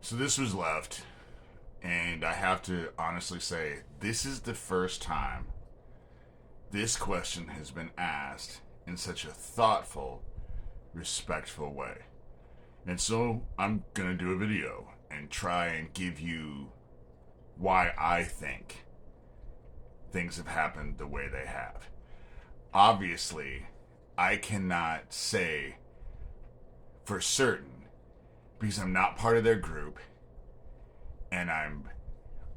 So this was left, and I have to honestly say, this is the first time this question has been asked in such a thoughtful, respectful way. And so I'm going to do a video and try and give you why I think things have happened the way they have. Obviously, I cannot say for certain because I'm not part of their group, and I'm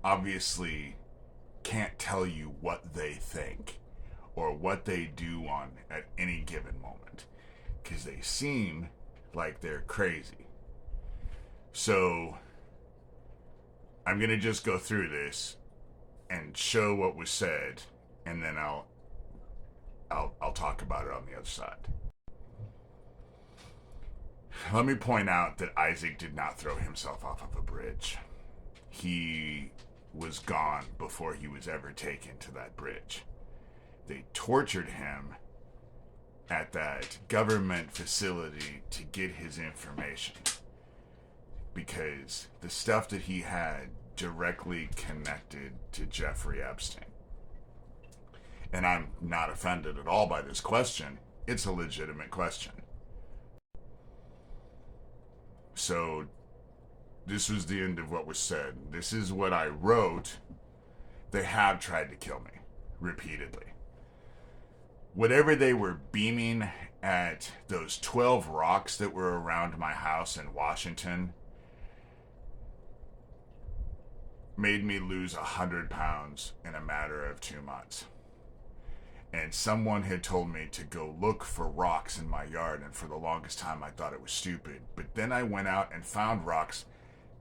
obviously can't tell you what they think or what they do on at any given moment because they seem like they're crazy. So I'm gonna just go through this and show what was said, and then I'll talk about it on the other side. Let me point out that Isaac did not throw himself off of a bridge. He was gone before he was ever taken to that bridge. They tortured him at that government facility to get his information because the stuff that he had directly connected to Jeffrey Epstein. And I'm not offended at all by this question. It's a legitimate question. So this was the end of what was said. This is what I wrote. They have tried to kill me repeatedly. Whatever they were beaming at those 12 rocks that were around my house in Washington made me lose 100 pounds in a matter of 2 months. And someone had told me to go look for rocks in my yard, and for the longest time I thought it was stupid. But then I went out and found rocks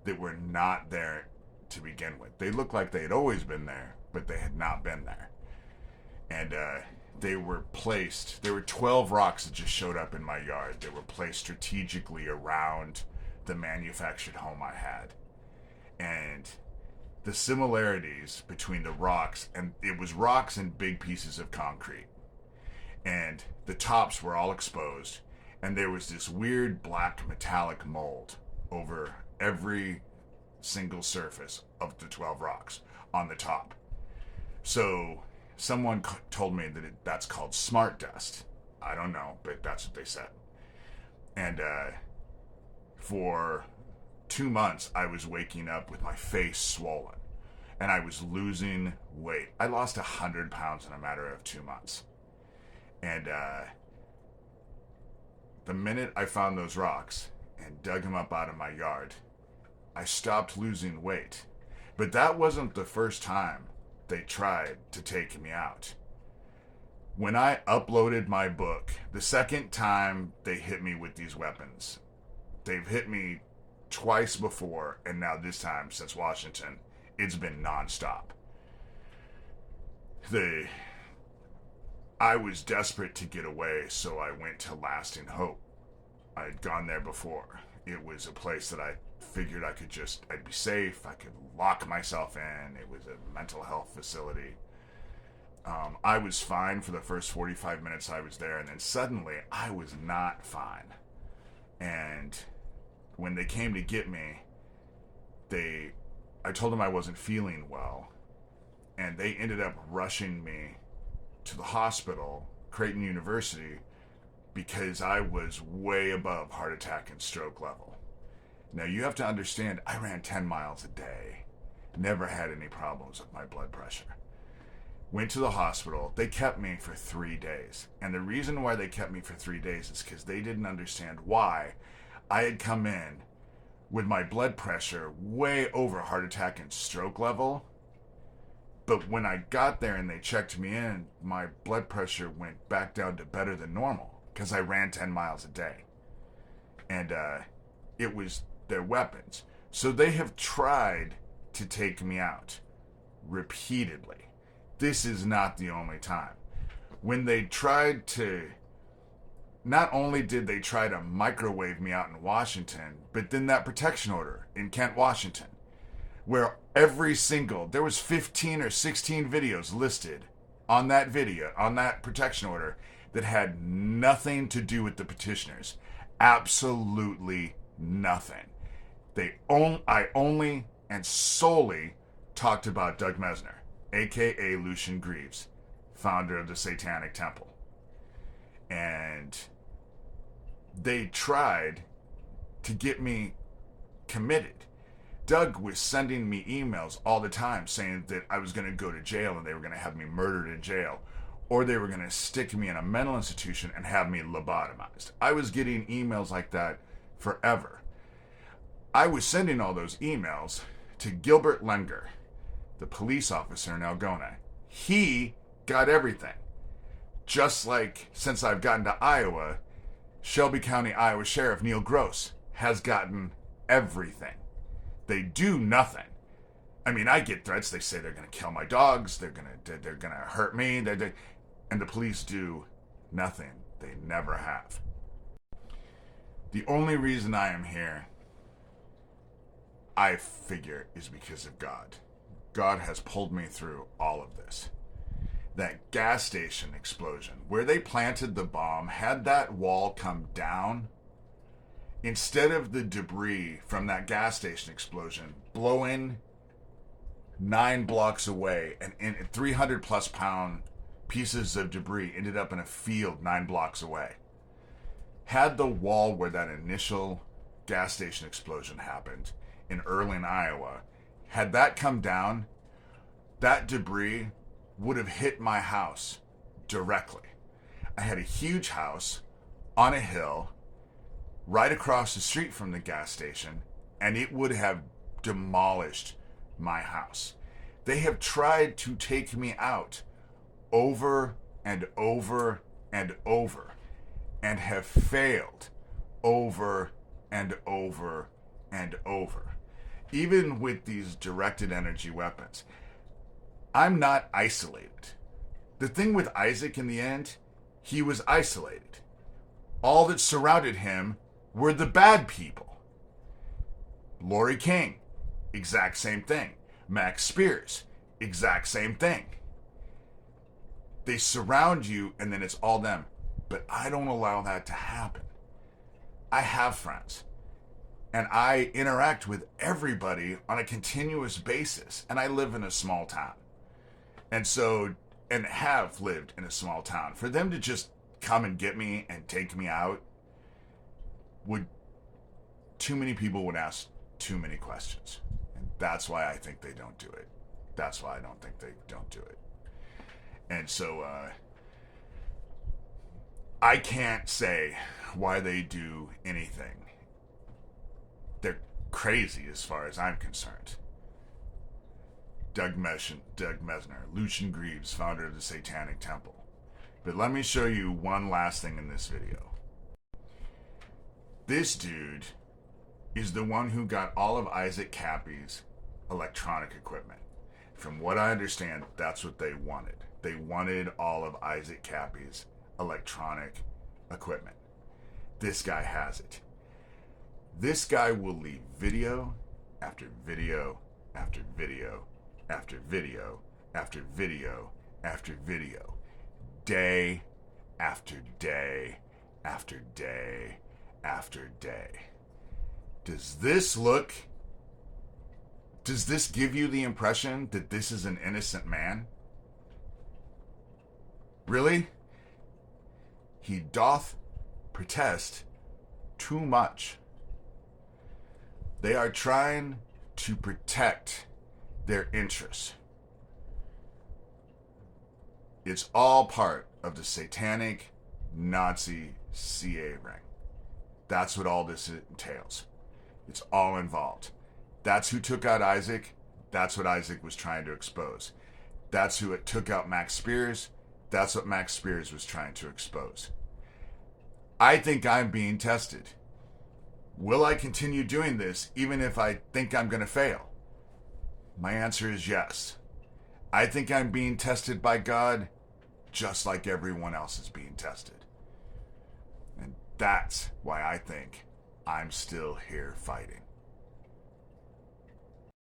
that were not there to begin with. They looked like they had always been there, but they had not been there. And they were placed, there were 12 rocks that just showed up in my yard. They were placed strategically around the manufactured home I had. And the similarities between the rocks, and it was rocks and big pieces of concrete, and the tops were all exposed, and there was this weird black metallic mold over every single surface of the 12 rocks on the top. So someone told me that that's called smart dust. I don't know, but that's what they said. And for 2 months, I was waking up with my face swollen, and I was losing weight. I lost 100 pounds in a matter of 2 months. And the minute I found those rocks and dug them up out of my yard, I stopped losing weight. But that wasn't the first time they tried to take me out. When I uploaded my book, the second time they hit me with these weapons, they've hit me twice before, and now this time, since Washington, it's been nonstop. I was desperate to get away, so I went to Lasting Hope. I had gone there before. It was a place that I figured I'd be safe, I could lock myself in. It was a mental health facility. I was fine for the first 45 minutes I was there, and then suddenly I was not fine. And when they came to get me, I told them I wasn't feeling well, and they ended up rushing me to the hospital, Creighton University, because I was way above heart attack and stroke level. Now, you have to understand, I ran 10 miles a day, never had any problems with my blood pressure. Went to the hospital. They kept me for 3 days. And the reason why they kept me for 3 days is because they didn't understand why I had come in with my blood pressure way over heart attack and stroke level. But when I got there and they checked me in, my blood pressure went back down to better than normal because I ran 10 miles a day. And it was their weapons. So they have tried to take me out repeatedly. This is not the only time. When they tried to, not only did they try to microwave me out in Washington, but then that protection order in Kent, Washington, where there was 15 or 16 videos listed on that protection order that had nothing to do with the petitioners. Absolutely nothing. I only and solely talked about Doug Mesner, aka Lucien Greaves, founder of the Satanic Temple. And they tried to get me committed. Doug was sending me emails all the time saying that I was going to go to jail and they were going to have me murdered in jail, or they were going to stick me in a mental institution and have me lobotomized. I was getting emails like that forever. I was sending all those emails to Gilbert Lenger, the police officer in Algona. He got everything. Just like since I've gotten to Iowa, Shelby County, Iowa Sheriff Neil Gross has gotten everything. They do nothing. I mean, I get threats. They say they're going to kill my dogs. They're going to hurt me. And the police do nothing. They never have. The only reason I am here, I figure, is because of God. God has pulled me through all of this. That gas station explosion, where they planted the bomb, had that wall come down, instead of the debris from that gas station explosion blowing 9 blocks away, and 300 plus pound pieces of debris ended up in a field 9 blocks away. Had the wall where that initial gas station explosion happened in Earlin, Iowa, had that come down, that debris would have hit my house directly. I had a huge house on a hill right across the street from the gas station, and it would have demolished my house. They have tried to take me out over and over and over, and have failed over and over and over. Even with these directed energy weapons, I'm not isolated. The thing with Issac in the end, he was isolated. All that surrounded him were the bad people. Lori King, exact same thing. Max Spears, exact same thing. They surround you and then it's all them. But I don't allow that to happen. I have friends. And I interact with everybody on a continuous basis. And I live in a small town. And have lived in a small town. For them to just come and get me and take me out, too many people would ask too many questions. And that's why I think they don't do it. That's why I don't think they don't do it. And so, I can't say why they do anything. They're crazy as far as I'm concerned. Doug Mesner, Lucien Greaves, founder of the Satanic Temple. But let me show you one last thing in this video. This dude is the one who got all of Issac Kappy's electronic equipment. From what I understand, that's what they wanted. They wanted all of Issac Kappy's electronic equipment. This guy has it. This guy will leave video after video after video after video after video after video, day after day after day after day. Does this give you the impression that this is an innocent man? Really? He doth protest too much. They are trying to protect their interests. It's all part of the satanic Nazi CA ring. That's what all this entails. It's all involved. That's who took out Issac. That's what Issac was trying to expose. That's who it took out Max Spears. That's what Max Spears was trying to expose. I think I'm being tested. Will I continue doing this even if I think I'm going to fail? My answer is yes. I think I'm being tested by God just like everyone else is being tested. And that's why I think I'm still here fighting.